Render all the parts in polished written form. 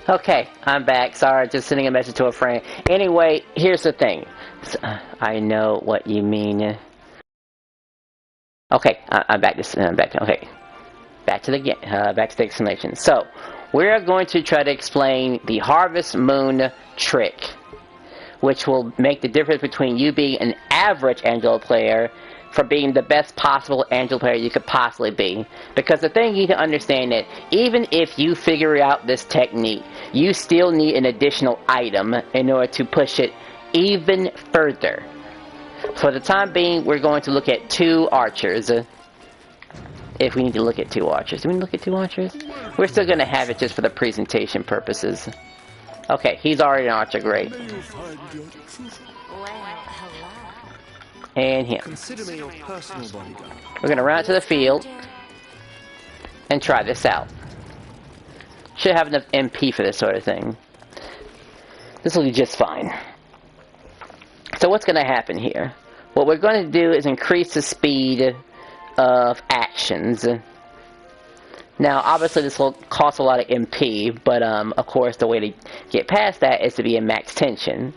Okay, I'm back. Sorry, just sending a message to a friend. Anyway, here's the thing. I know what you mean. Okay, I'm back. Okay, back to the explanation. So, we're going to try to explain the Harvest Moon trick, which will make the difference between you being an average Angelo player from being the best possible Angelo player you could possibly be. Because the thing you need to understand that even if you figure out this technique, you still need an additional item in order to push it even further. For the time being, we're going to look at 2 archers. If we need to look at 2 archers. Do we look at 2 archers? We're still going to have it just for the presentation purposes. Okay, he's already an archer, great. And him. We're going to run out to the field and try this out. Should have enough MP for this sort of thing. This will be just fine. So what's going to happen here? What we're going to do is increase the speed of actions. Now, obviously this will cost a lot of MP, but of course the way to get past that is to be in max tension.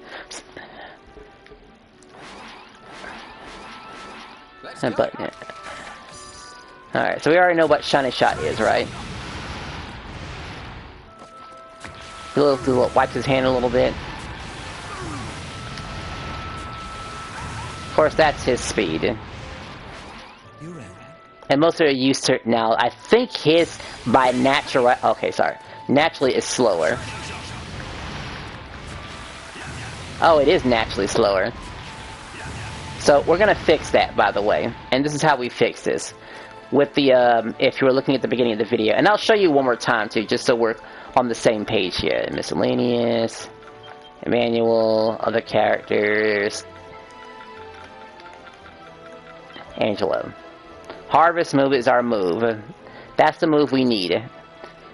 Alright, so we already know what Shiny Shot is, right? He wipes his hand a little bit. Of course, that's his speed. And most are used to it now. I think his by natural. Okay, sorry. Naturally is slower. Oh, it is naturally slower. So we're gonna fix that, by the way. And this is how we fix this. With the if you were looking at the beginning of the video, and I'll show you one more time too, just so we're on the same page here. Miscellaneous, Emmanuel, other characters, Angelo. Harvest move is our move. That's the move we need.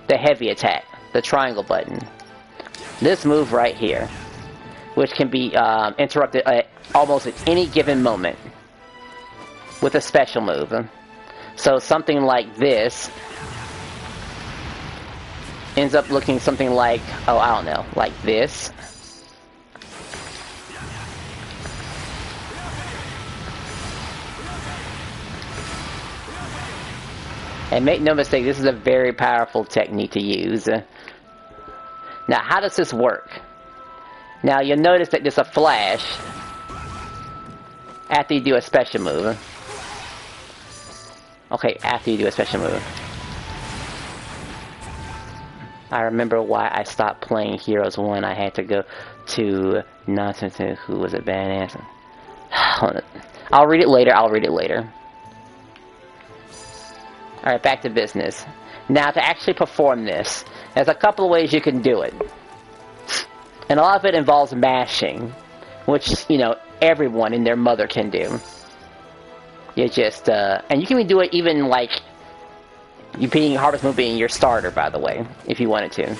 The heavy attack. The triangle button. This move right here. Which can be interrupted at almost at any given moment. With a special move. So something like this ends up looking something like, oh, I don't know, like this. And make no mistake, this is a very powerful technique to use. Now, how does this work? Now, you'll notice that there's a flash after you do a special move. Okay, after you do a special move. I remember why I stopped playing Heroes 1. I had to go to Nonsense, who was a badass. I'll read it later. Alright, back to business. Now, to actually perform this, there's a couple of ways you can do it. And a lot of it involves mashing, which, you know, everyone and their mother can do. You just, and you can do it even, like, you being Harvest Moon being your starter, by the way, if you wanted to.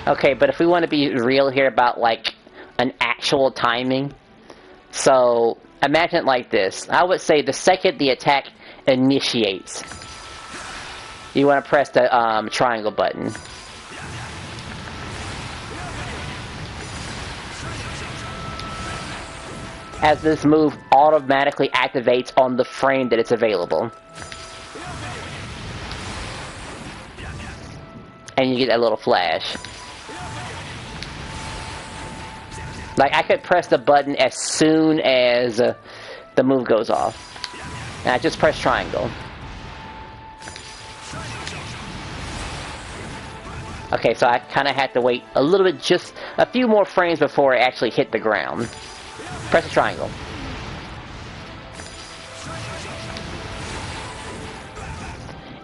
Okay, but if we want to be real here about, like, an actual timing, so imagine it like this. I would say the second the attack initiates, you want to press the triangle button. As this move automatically activates on the frame that it's available. And you get that little flash. Like, I could press the button as soon as the move goes off. And I just press triangle. Okay, so I kind of had to wait a little bit, just a few more frames before it actually hit the ground. Press the triangle.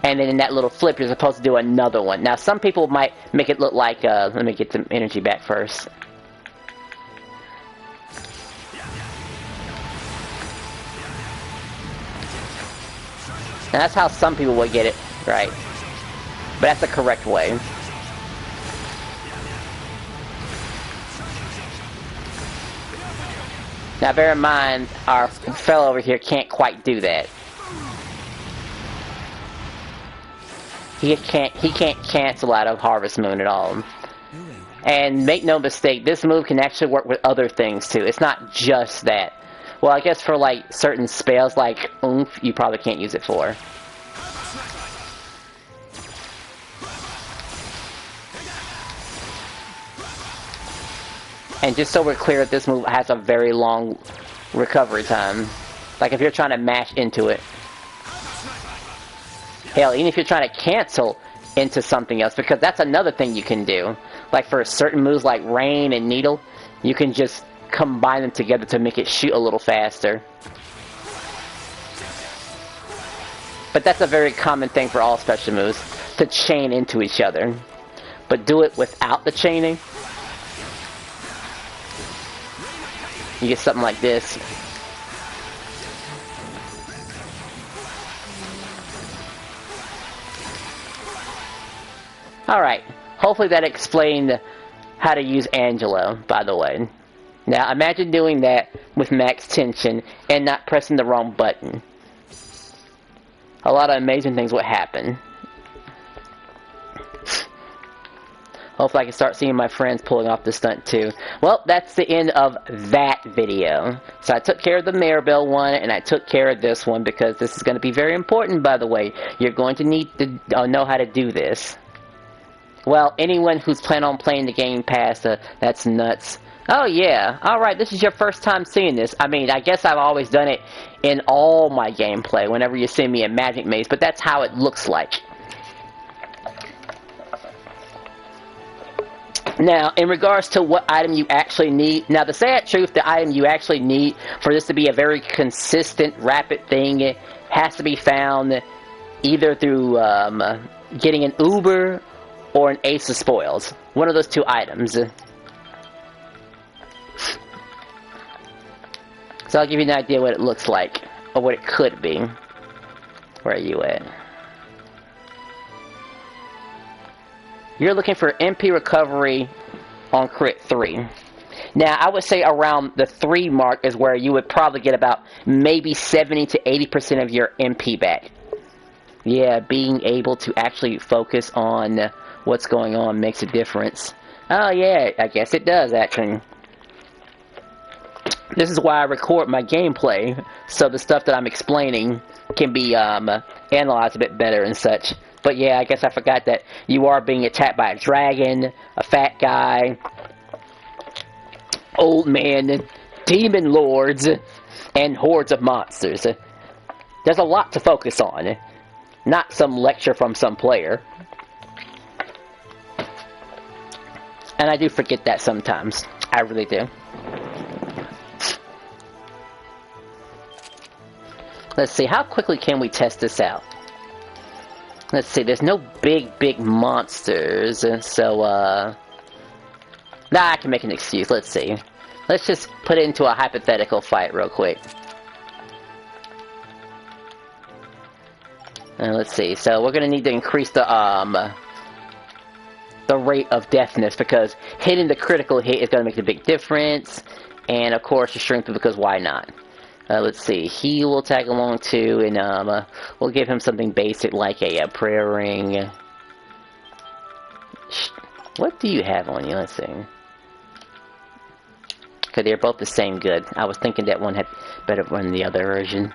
And then in that little flip, you're supposed to do another one. Now, some people might make it look like, let me get some energy back first. Now, that's how some people would get it, right? But that's the correct way. Now bear in mind, our fellow over here can't quite do that. He can't cancel out of Harvest Moon at all. And make no mistake, this move can actually work with other things too. It's not just that. Well, I guess for like certain spells like Oomph, you probably can't use it for. And just so we're clear, this move has a very long recovery time. Like if you're trying to mash into it. Hell, even if you're trying to cancel into something else, because that's another thing you can do. Like for certain moves like Rain and Needle, you can just combine them together to make it shoot a little faster. But that's a very common thing for all special moves, to chain into each other. But do it without the chaining. You get something like this. Alright, hopefully that explained how to use Angelo, by the way. Now, imagine doing that with max tension and not pressing the wrong button. A lot of amazing things would happen. Hopefully I can start seeing my friends pulling off the stunt too. Well, that's the end of that video. So I took care of the Maribel one, and I took care of this one because this is going to be very important, by the way. You're going to need to know how to do this. Well, anyone who's planning on playing the Game Pass, that's nuts. Oh yeah, alright, this is your first time seeing this. I mean, I guess I've always done it in all my gameplay whenever you see me in Magic Maze, but that's how it looks like. Now, in regards to what item you actually need, now the sad truth, the item you actually need for this to be a very consistent, rapid thing, it has to be found either through getting an Uber or an Ace of Spoils. One of those two items. So I'll give you an idea what it looks like, or what it could be. Where are you at? You're looking for MP recovery on crit 3. Now, I would say around the 3 mark is where you would probably get about maybe 70 to 80% of your MP back. Yeah, being able to actually focus on what's going on makes a difference. Oh yeah, I guess it does actually. This is why I record my gameplay, so the stuff that I'm explaining can be analyzed a bit better and such. But yeah, I guess I forgot that you are being attacked by a dragon, a fat guy, old man, demon lords, and hordes of monsters. There's a lot to focus on, not some lecture from some player. And I do forget that sometimes. I really do. Let's see, how quickly can we test this out? Let's see, there's no big monsters, so, nah, I can make an excuse, let's see. Let's just put it into a hypothetical fight real quick. And let's see, so we're gonna need to increase the rate of deafness, because hitting the critical hit is gonna make a big difference, and of course the strength, because why not? Let's see, he will tag along too, and we'll give him something basic like a prayer ring. What do you have on you? Let's see. Because they're both the same good. I was thinking that one had better run the other version.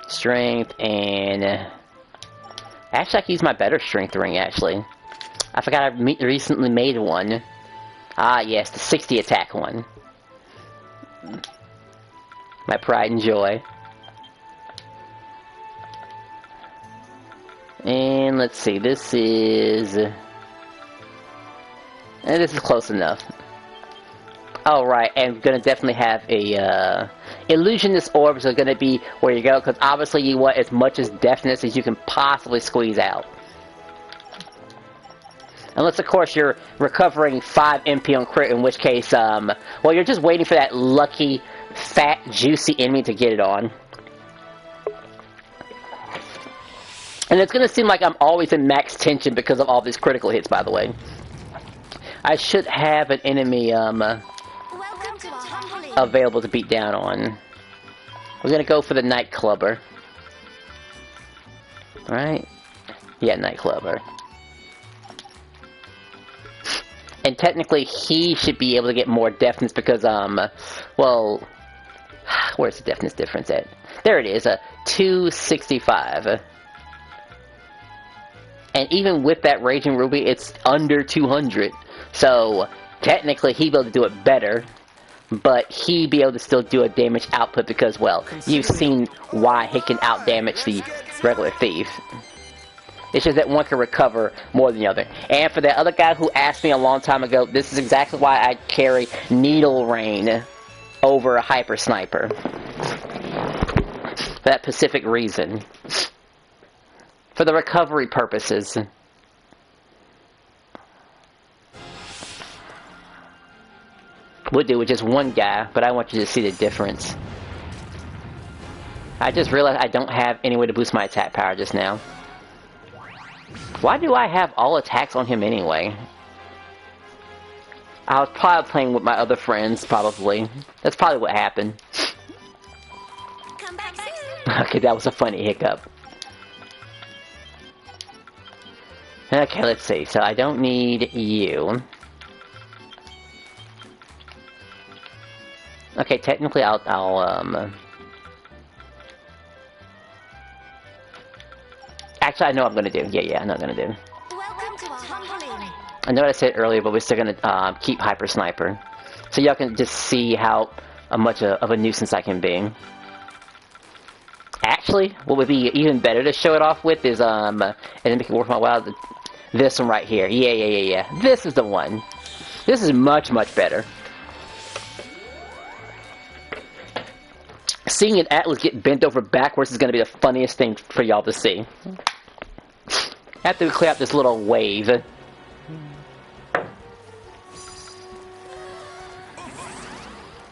Strength, and actually I can use my better strength ring, actually. I forgot I recently made one. Ah yes, the 60 attack one. My pride and joy. And let's see, this is close enough. Alright, and gonna definitely have a illusionist orbs are gonna be where you go, because obviously you want as much as deafness as you can possibly squeeze out. Unless, of course, you're recovering 5 MP on crit, in which case, well, you're just waiting for that lucky, fat, juicy enemy to get it on. And it's going to seem like I'm always in max tension because of all these critical hits, by the way. I should have an enemy available to beat down on. We're gonna go for the nightclubber. Right? Yeah, nightclubber. And technically, he should be able to get more deafness because, well, where's the deafness difference at? There it is, 265. And even with that Raging Ruby, it's under 200. So, technically, he'd be able to do it better. But he'd be able to still do a damage output because, well, you've seen why he can outdamage the regular thief. It's just that one can recover more than the other. And for that other guy who asked me a long time ago, this is exactly why I carry Needle Rain over a Hyper Sniper. For that specific reason. For the recovery purposes. Would do with just one guy, but I want you to see the difference. I just realized I don't have any way to boost my attack power just now. Why do I have all attacks on him anyway? I was probably playing with my other friends, probably. That's probably what happened. Come back soon. Okay, that was a funny hiccup. Okay, let's see. So I don't need you. Okay, technically I'll actually, I know what I'm gonna do. Yeah, I know what I'm gonna do. Welcome to our trampoline. I know what I said earlier, but we're still gonna keep Hyper Sniper. So y'all can just see how much of a nuisance I can be. Actually, what would be even better to show it off with is, and then make it worth my while, this one right here. Yeah. This is the one. This is much better. Seeing an Atlas get bent over backwards is going to be the funniest thing for y'all to see. After we clear out this little wave.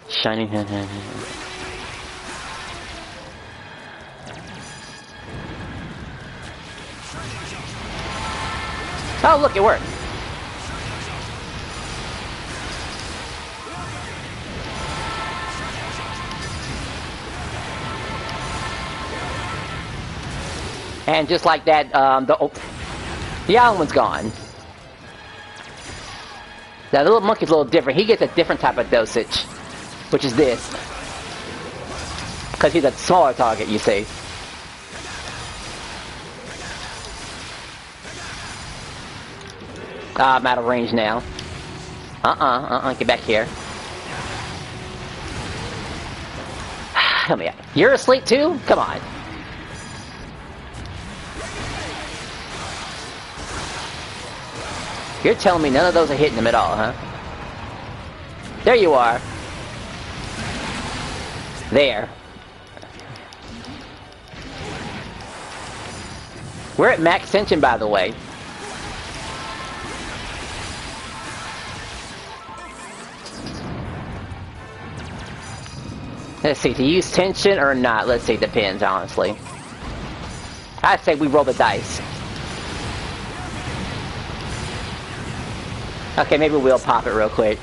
Shining. Oh, look, it worked. And just like that, the other one's gone. Now, the little monkey's a little different. He gets a different type of dosage, which is this. Because he's a smaller target, you see. I'm out of range now. Get back here. Help me out. You're asleep too? Come on. You're telling me none of those are hitting him at all, huh? There you are. There. We're at max tension, by the way. Let's see, to use tension or not? Let's see, depends, honestly. I say we roll the dice. Okay, maybe we'll pop it real quick.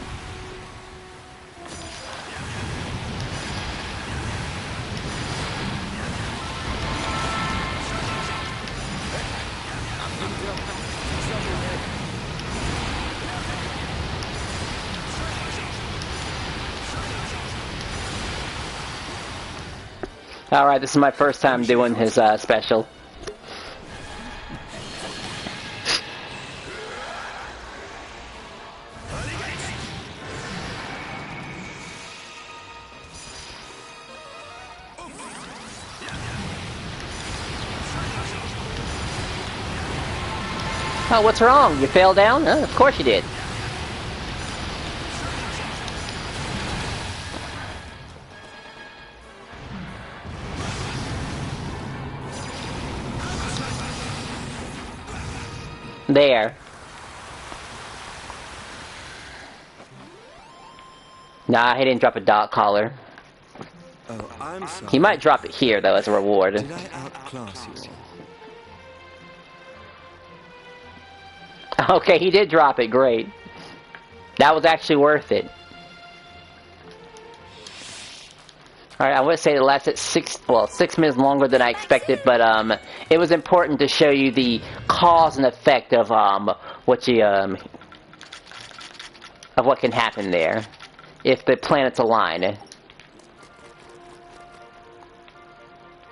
Alright, this is my first time doing his special. Oh, what's wrong? You fell down? Of course you did. There. Nah, he didn't drop a dog collar. Oh, I'm sorry. He might drop it here, though, as a reward. Did I outclass you? Okay, he did drop it. Great. That was actually worth it. Alright, I would say it lasted 6 minutes longer than I expected, but it was important to show you the cause and effect of what can happen there if the planets align.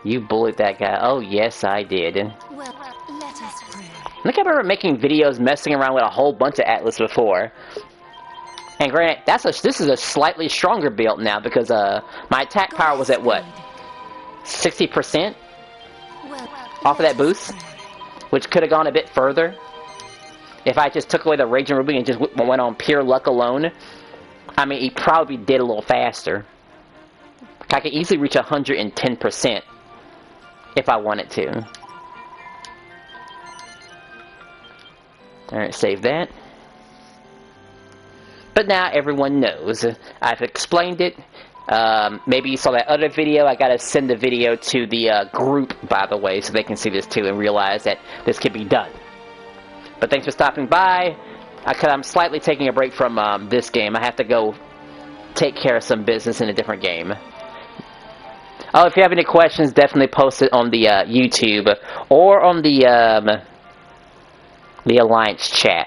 You bullied that guy. Oh yes, I did. Well, let us pray. I think I remember making videos messing around with a whole bunch of Atlas before. And granted, this is a slightly stronger build now because my attack power was at what? 60% Well, off of that boost? Which could have gone a bit further if I just took away the Raging Ruby and just went on pure luck alone. I mean, he probably did a little faster. I could easily reach 110% if I wanted to. Alright, save that. But now everyone knows. I've explained it. Maybe you saw that other video. I gotta send the video to the group, by the way, so they can see this too and realize that this can be done. But thanks for stopping by. I'm slightly taking a break from this game. I have to go take care of some business in a different game. Oh, if you have any questions, definitely post it on the YouTube or on the Alliance chat.